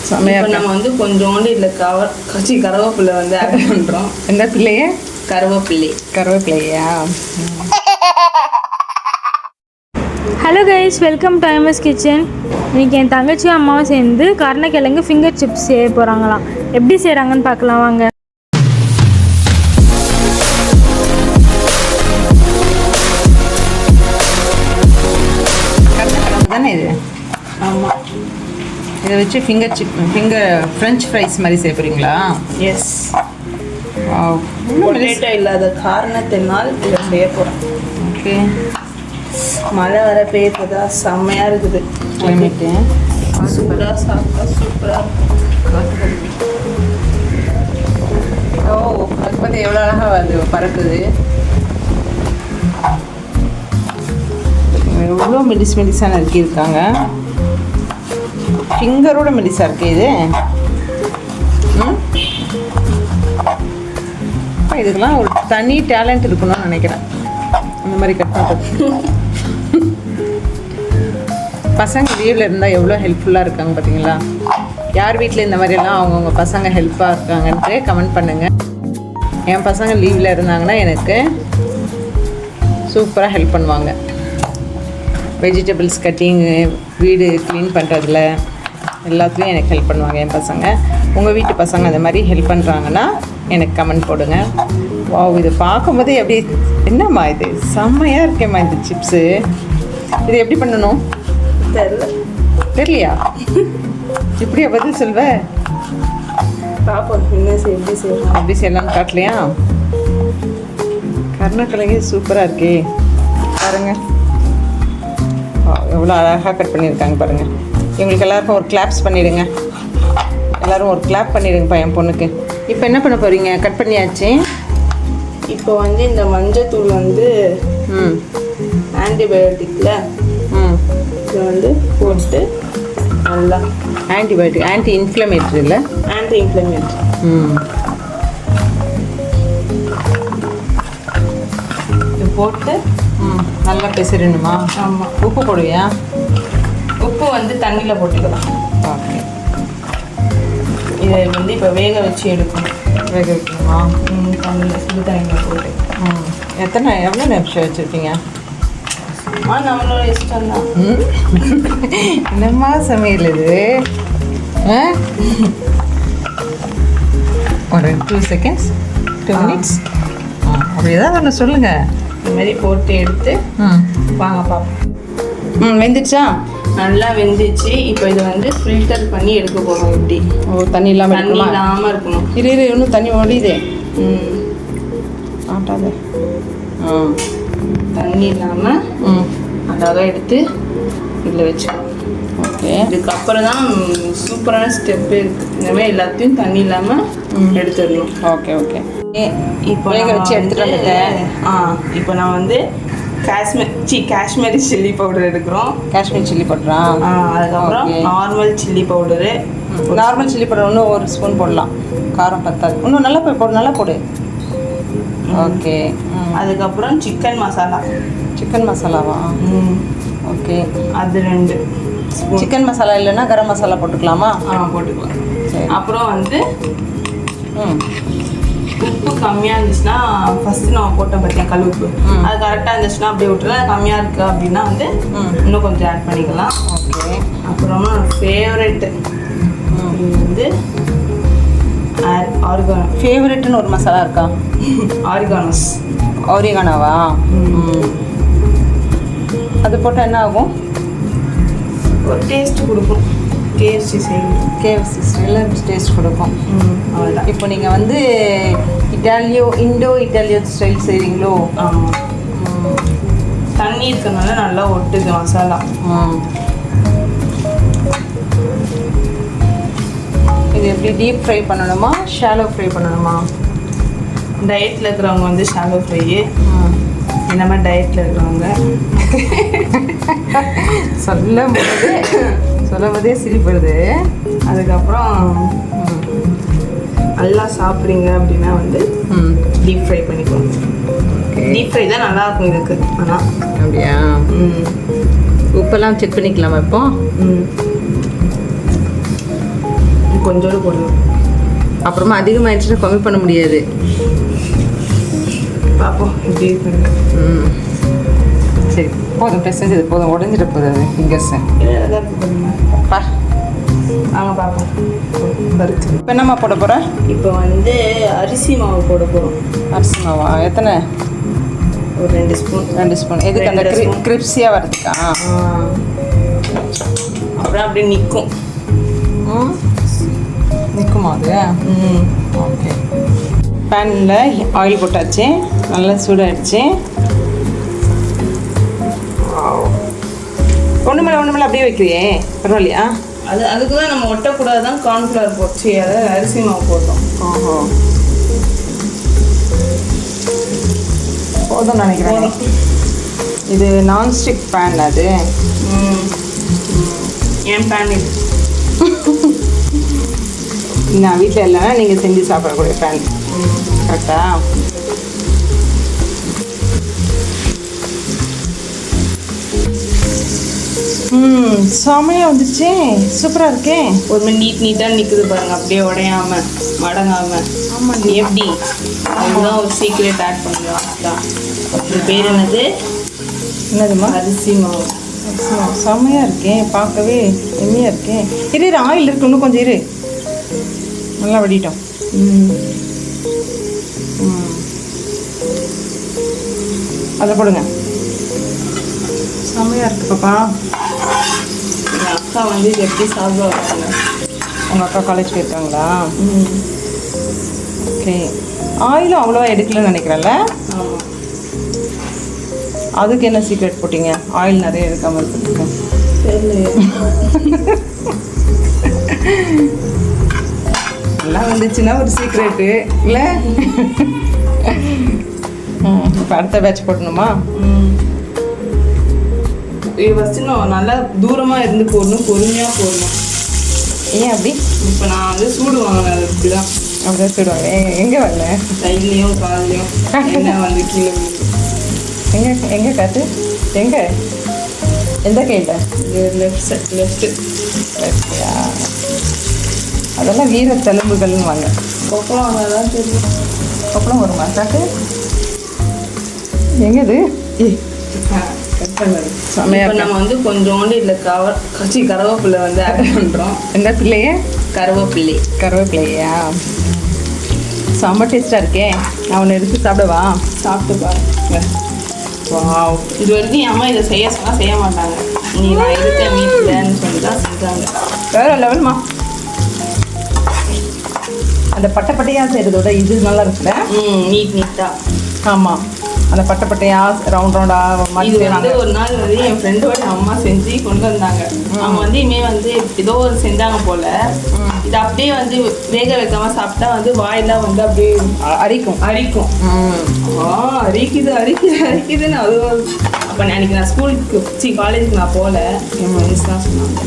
இப்போ நம்ம வந்து கொஞ்சோண்டு இதில் கருவேப்பிலை வந்து ஆட் பண்ணுறோம். எந்த பிள்ளைய? கருவேப்பிலையா? Hello guys, welcome to IMS kitchen. இன்றைக்கி என் தங்கச்சியும் அம்மாவும் சேர்ந்து கருணக்கிழங்கு ஃபிங்கர் சிப்ஸ் செய்ய போகிறாங்களாம். எப்படி செய்கிறாங்கன்னு பார்க்கலாம் வாங்க. கருணக்கிழங்கு தானே இது? ஆமாம். இதை வச்சு ஃபிங்கர் ஃப்ரெஞ்ச் ஃப்ரைஸ் மாதிரி செய்ய போகிறீங்களா? எஸ். பொட்டேட்டோ இல்லாத காரணத்தினால் இதை செய்ய போகிறோம். ஓகே. மழை வர பெய்யுறதா செம்மையாக இருக்குது கிளைமேட்டு. சூப்பராக சாப்பிட்டா சூப்பராக ஓ, அது பார்த்து எவ்வளோ அழகாக அது பறக்குது. எவ்வளோ மெலிசான இருக்காங்க. ஃபிங்கரோட மெலிசா இருக்கு இது. இதுக்கெல்லாம் ஒரு தனி டேலண்ட் இருக்கணும்னு நினைக்கிறேன். அந்த மாதிரி கட் பண்ணுறது. பசங்க லீவில் இருந்தால் எவ்வளோ ஹெல்ப்ஃபுல்லாக இருக்காங்க பார்த்தீங்களா? யார் வீட்டில் இந்த மாதிரியெல்லாம் அவங்கவுங்க பசங்க ஹெல்ப்பாக இருக்காங்கன்ட்டு கமெண்ட் பண்ணுங்கள். என் பசங்க லீவில் இருந்தாங்கன்னா எனக்கு சூப்பராக ஹெல்ப் பண்ணுவாங்க. வெஜிடபிள்ஸ் கட்டிங்கு, வீடு க்ளீன் பண்ணுறதுல எல்லாத்துலேயும் எனக்கு ஹெல்ப் பண்ணுவாங்க என் பசங்க. உங்கள் வீட்டு பசங்க அந்த மாதிரி ஹெல்ப் பண்ணுறாங்கன்னா எனக்கு கமெண்ட் போடுங்க. வாவ், இதை பார்க்கும்போது எப்படி, என்னம்மா இது செம்மையாக இருக்கேம்மா இந்த சிப்ஸு. இது எப்படி பண்ணணும் தெரியலையா? இப்படியா பதில் சொல்வ? பாப்போம் எப்படி செய்யலாம். அப்படி செய்யலாம்னு காட்டலையா? கருணக்கிழங்கு சூப்பராக இருக்கே பாருங்க. எவ்வளோ அழகாக கட் பண்ணியிருக்காங்க பாருங்கள். இவங்களுக்கு எல்லாருக்கும் ஒரு கிளாப்ஸ் பண்ணிவிடுங்க. எல்லோரும் ஒரு கிளாப் பண்ணிவிடுங்கப்பா என் பொண்ணுக்கு. இப்போ என்ன பண்ண போகிறீங்க? கட் பண்ணியாச்சு. இப்போ வந்து இந்த மஞ்சத்தூள் வந்து ஆன்டிபயோட்டிக்கில் இதை வந்து போட்டு நல்லா ஆன்டி இன்ஃப்ளமேட்ரி இல்லை? Anti inflammatory. இது போட்டு நல்லா பெசரணுமா? ஆமாம். உப்பு போடுவியா? உப்பு வந்து தண்ணியில் போட்டுக்கலாம். ஓகே. இதை வந்து இப்போ வேக வச்சு எடுக்கணும். வேக வைக்கணுமா? தண்ணியில் சுடு தண்ணியில் போட்டு. எவ்வளோ நிமிஷம் வச்சுருப்பீங்க? நம்மளோட இஷ்டம் தான். என்னம்மா சமையல் இது? ஒரு 2 seconds 2 minutes அப்படி ஏதாவது ஒன்று சொல்லுங்கள். இந்த மாதிரி போட்டு எடுத்து வாங்க பார்ப்போம். வெந்துச்சா? நல்லா வெந்துச்சு. இப்போ இதை வந்து ஃபில்டர் பண்ணி எடுக்க போகிறோம். இப்படி தண்ணி இல்லாமல் இருக்கணும். இரு இன்னும் தண்ணி ஓடியுது. ஆட்டாத. தண்ணி இல்லாமல் அழகாக எடுத்து இதில் வச்சுக்கணும். ஓகே. இதுக்கப்புறம் தான் சூப்பரான ஸ்டெப்பு இருக்குது. இந்த மாதிரி எல்லாத்தையும் தண்ணி இல்லாமல் எடுத்துடணும். ஓகே. இப்போ வேக வச்சு எடுத்துகிட்டு வந்துட்டேன். இப்போ நான் வந்து காஷ்மீரி சில்லி பவுடர் எடுக்கிறோம். காஷ்மீர் சில்லி பவுடரா? அதுக்கப்புறம் normal chilli powder. Normal chilli powder இன்னும் 1 ஸ்பூன் போடலாம். காரம் பத்தாது. இன்னும் நல்லா போடு, நல்லா போடு. ஓகே. அதுக்கப்புறம் சிக்கன் மசாலாவா? ஓகே. அது 2 ஸ்பூன். சிக்கன் மசாலா இல்லைன்னா கரம் மசாலா போட்டுக்கலாமா? போட்டுக்கலாம். சரி. அப்புறம் வந்து உப்பு கம்மியாக இருந்துச்சுன்னா, ஃபஸ்ட்டு நம்ம போட்டோம் பார்த்தியா கல் உப்பு, அது கரெக்டாக இருந்துச்சுன்னா அப்படியே விட்டுலாம். அது கம்மியாக இருக்குது அப்படின்னா வந்து இன்னும் கொஞ்சம் ஆட் பண்ணிக்கலாம். ஓகே. அப்புறமா ஃபேவரெட்டு வந்து ஃபேவரெட்டுன்னு ஒரு மசாலா இருக்கா? ஆரிகானோவா? அது போட்டால் என்ன ஆகும்? ஒரு டேஸ்ட் கொடுக்கும். கேஎஃப்சி ஸ்டைலில் டேஸ்ட் கொடுக்கும். அவ்வளோதான். இப்போ நீங்கள் வந்து இண்டோ இட்டாலியோ ஸ்டைல் செய்கிறீங்களோ? ஆமாம். தண்ணி இருக்கிறதுனால நல்லா ஒட்டுது மசாலா. இது எப்படி டீப் ஃப்ரை பண்ணணுமா, ஷாலோ ஃப்ரை பண்ணணுமா? டயட்டில் இருக்கிறவங்க வந்து ஷாலோ ஃப்ரையு, இந்த மாதிரி டயட்டில் இருக்கிறவங்க சொல்லும் போதே சிரிப்படுது. அதுக்கப்புறம் நல்லா சாப்பிட்றீங்க அப்படின்னா வந்து டீப் ஃப்ரை பண்ணிக்கோங்க. டீப் ஃப்ரை தான் நல்லாயிருக்கும் இதுக்கு. ஆனால் அப்படியா? உப்பெல்லாம் செக் பண்ணிக்கலாமா இப்போ? கொஞ்சோடு போடலாம். அப்புறமா அதிகமாகிடுச்சுன்னா கம்மி பண்ண முடியாது. பார்ப்போம் இப்படி இருக்கு. சரி போதும், பெசஞ்சது போதும், உடஞ்சிட போகுது அது ஃபிங்கர்ஸு. அப்பா நாங்கள் பார்ப்போம். பருத்து இப்போ என்னம்மா போட போகிறேன்? இப்போ வந்து அரிசி மாவு போட போகிறோம். அரிசி மாவா? எத்தனை? ஒரு 2 ஸ்பூன். 2 ஸ்பூன். எதுக்கு? அந்த கிரிப்ஸியாக வரதுக்கா? அப்புறம் அப்படியே நிற்கும். நிற்குமா அது? ஓகே. பேனில் ஆயில் போட்டாச்சு, நல்லா சூடாகிடுச்சு. ஒன்று மேலே அப்படியே வைக்கிறியே, பரவாயில்லையா? அதுக்கு தான் நம்ம ஒட்டக்கூடாது தான் கார்ன்ஃப்ளவர் போச்சு, அதை அரிசி மாவு போட்டோம். ஓஹோ, போதும் நினைக்கிறேன். இது நான்ஸ்டிக் பேன் அது. என் பேன் இது. நான் வீட்டில் இல்லைன்னா நீங்கள் செஞ்சு சாப்பிடக்கூடிய பேன். கரெக்டா? செமையாக வந்துச்சு, சூப்பராக இருக்கே. ஒரு மாதிரி நீட்டாக நிற்குது பாருங்க, அப்படியே உடையாம மடங்காம. ஆமாம். எப்படி? அதுதான் ஒரு சீக்ரெட் ஆட் பண்ணுறோம். இது பேர் என்னதுமா? அரிசி மாவு. அரிசி மாவு செமையாக இருக்கேன், பார்க்கவே எம்மையாக இருக்கேன். இரு ஆயில் இருக்கு, இன்னும் கொஞ்சம் இரு, நல்லா வடிட்டோம். அதை போடுங்க. செமையாக இருக்கு பாப்பா. எங்கள் அக்கா வந்து இது எப்படி சாப்பிடுவாங்க? உங்கள் அக்கா காலேஜ் போயிருக்காங்களா? ஓகே. ஆயிலும் அவ்வளோவா எடுக்கலன்னு நினைக்கிறேன்ல? ஆமாம். அதுக்கு என்ன சீக்ரெட் போட்டிங்க ஆயில் நிறைய எடுக்காமல் இருக்கிறதுக்கு? எல்லாம் வந்துச்சுன்னா ஒரு சீக்ரெட்டு இல்லை? இப்போ அடுத்த பேட்ச் போடணுமா? இது ஃபஸ்ட்டு நான் நல்லா தூரமாக இருந்து போடணும், பொறுமையாக போடணும். ஏன் அப்படி? இப்போ நான் வந்து சூடு வாங்கினேன், அது இப்படி தான். அப்படிதான் சொல்லுவாங்க. எங்கே வரல? கையிலையும் கால்லையும் என்ன வந்து கீழே எங்கே எங்கே காத்து? எங்கே? எந்த கையில்? லெஃப்ட்டு. அதெல்லாம் வீர தழும்புகள்னு வாங்க. கொப்பளம் வாங்கதான் தெரியும். கொப்பளம் வருமா காட்டு? எங்கே இது? இப்போ நம்ம வந்து கொஞ்சோண்டு இதில் கருவேப்பிலை வந்து ஆட் பண்ணுறோம். எந்த பிள்ளையே? கருவேப்பிலை. கருவேப்பிலையா? செம்ம டேஸ்ட்டாக இருக்கே. நான் ஒன்று எடுத்து சாப்பிடவா? சாப்பிட்டு பாருங்க. வாவ், இது வரைக்கும் என் அம்மா இதை செய்ய சொன்னால் செய்ய மாட்டாங்க. நீ நான் இருக்கேன் வீட்டில்னு சொல்லி தான் செஞ்சாங்க. வேறு லெவல்மா. அந்த பட்டையாக செய்கிறதோட இது நல்லா இருக்குல்ல? நீட்டாக. ஆமாம், அந்த பட்டையாக ரவுண்டாக இது வந்து ஒரு நாள் வந்து என் ஃப்ரெண்டோட அம்மா செஞ்சு கொண்டு வந்தாங்க. அவங்க வந்து இனிமேல் வந்து ஏதோ ஒரு செஞ்சாங்க போல். இது அப்படியே வந்து வேக வைக்காமல் சாப்பிட்டா வந்து வாயெல்லாம் வந்து அப்படியே அரிக்கும். அரிக்குதுன்னு அது. அப்போ அன்றைக்கி நான் ஸ்கூலுக்கு காலேஜுக்கு நான் போகல, என் ஃப்ரெண்ட்ஸ் தான் சொன்னாங்க.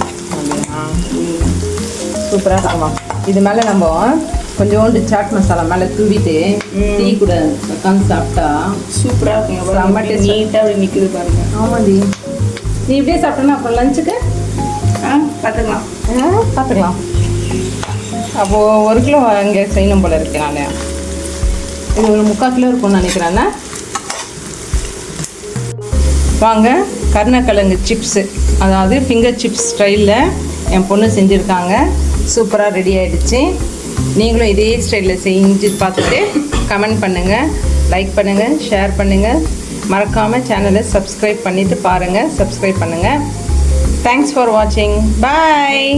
சூப்பராக இருக்குமா. இது மேலே நம்ம கொஞ்சோண்டு சாட் மசாலா மேலே தூவிட்டு டீ கூட உட்காந்து சாப்பிட்டா சூப்பராக இருக்குங்க. செம்ம டேஸ்ட். நீட்டாக அப்படி நிற்குது பாருங்க. ஆமாண்டி. நீ இப்படியே சாப்பிட்டோன்னா அப்புறம் லஞ்சுக்கு பார்த்துக்கலாம். அப்போது 1 கிலோ இங்கே செய்யணும் போல் இருக்கு. நான் இது ஒரு 3/4 கிலோ இருக்கும்னு நினைக்கிறேன்னா. வாங்க, கருணக்கிழங்கு சிப்ஸு, அதாவது ஃபிங்கர் சிப்ஸ் ஸ்டைலில் என் பொண்ணு செஞ்சுருக்காங்க. சூப்பராக ரெடி ஆகிடுச்சு. நீங்களும் இதே ஸ்டைலில் செஞ்சு பார்த்துட்டு கமெண்ட் பண்ணுங்கள், லைக் பண்ணுங்கள், ஷேர் பண்ணுங்கள். மறக்காமல் சேனலை சப்ஸ்கிரைப் பண்ணிவிட்டு பாருங்கள். சப்ஸ்கிரைப் பண்ணுங்கள். தேங்க்ஸ் ஃபார் வாட்சிங். பாய்.